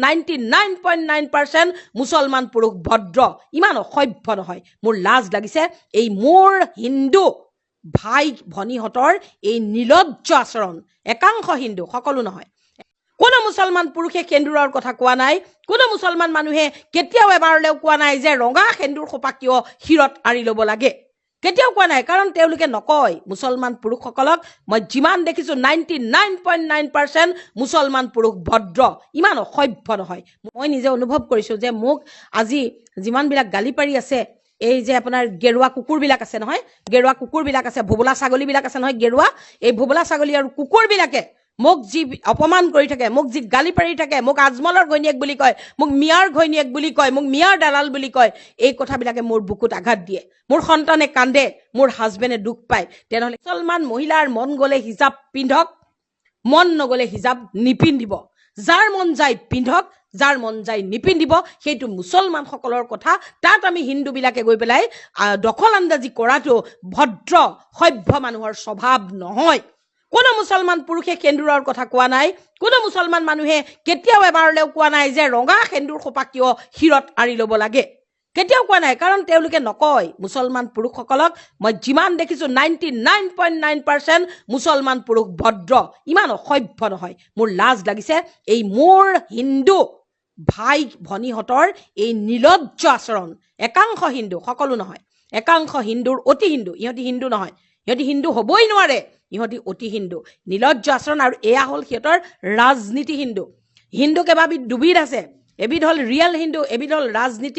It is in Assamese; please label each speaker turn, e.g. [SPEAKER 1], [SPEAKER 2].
[SPEAKER 1] 99.9% মুছলমান পুৰুষ ভদ্ৰ ইমান অসভ্য নহয় মোৰ লাজ লাগিছে এই মোৰ হিন্দু ভাই ভনীহঁতৰ এই নিলজ্জ আচৰণ একাংশ হিন্দু সকলো নহয় কোনো মুছলমান পুৰুষে সেন্দুৰৰ কথা কোৱা নাই কোনো মুছলমান মানুহে কেতিয়াও এবাৰলেও কোৱা নাই যে ৰঙা সেন্দুৰ খোপা কিয় শিৰত আঁৰি ল'ব লাগে কেতিয়াও কোৱা নাই কাৰণ তেওঁলোকে নকয় মুছলমান পুৰুষসকলক মই যিমান দেখিছো 99.9% মুছলমান পুৰুষ ভদ্ৰ ইমান অসভ্য নহয় মই নিজে অনুভৱ কৰিছো যে মোক আজি যিমানবিলাক গালি পাৰি আছে এই যে আপোনাৰ গেৰুৱা কুকুৰবিলাক আছে নহয় গেৰুৱা কুকুৰবিলাক আছে ভোবলা ছাগলীবিলাক আছে নহয় গেৰুৱা এই ভোবলা ছাগলী আৰু কুকুৰবিলাকে মোক যি অপমান কৰি থাকে মোক যি গালি পাৰি থাকে মোক আজমলৰ ঘৈণীয়েক বুলি কয় মোক মিয়াৰ ঘৈণীয়েক বুলি কয় মোক মিয়াৰ দালাল বুলি কয় এই কথাবিলাকে মোৰ বুকুত আঘাত দিয়ে মোৰ সন্তানে কান্দে মোৰ হাজবেণ্ডে দুখ পায় তেনেহ'লে মুছলমান মহিলাৰ মন গ'লে হিজাব পিন্ধক মন নগ'লে হিজাব নিপিন্ধিব যাৰ মন যায় পিন্ধক যাৰ মন যায় নিপিন্ধিব সেইটো মুছলমানসকলৰ কথা তাত আমি হিন্দুবিলাকে গৈ পেলাই দখল আন্দাজি কৰাটো ভদ্ৰ সভ্য মানুহৰ স্বভাৱ নহয় কোনো মুছলমান পুৰুষে সেন্দুৰৰ কথা কোৱা নাই কোনো মুছলমান মানুহে কেতিয়াও এবাৰলেও কোৱা নাই যে ৰঙা সেন্দুৰ খোপা কিয় শিৰত আঁৰি ল'ব লাগে কেতিয়াও কোৱা নাই কাৰণ তেওঁলোকে নকয় মুছলমান পুৰুষসকলক মই যিমান দেখিছো 99.9% মুছলমান পুৰুষ ভদ্ৰ ইমান অসভ্য নহয় মোৰ লাজ লাগিছে এই মোৰ হিন্দু ভাই ভনীহঁতৰ এই নিলজ্জ আচৰণ একাংশ হিন্দু সকলো নহয় একাংশ হিন্দুৰ অতি হিন্দু ইহঁতি হিন্দু নহয় ইহঁতি হিন্দু হ'বই নোৱাৰে ইহঁতি অতি হিন্দু নিলজ্জ আচৰণ আৰু এয়া হ'ল সিহঁতৰ ৰাজনীতি হিন্দু হিন্দু কেইবাবিধ দুবিধ আছে এবিধ হ'ল ৰিয়েল হিন্দু এবিধ হ'ল ৰাজনীতি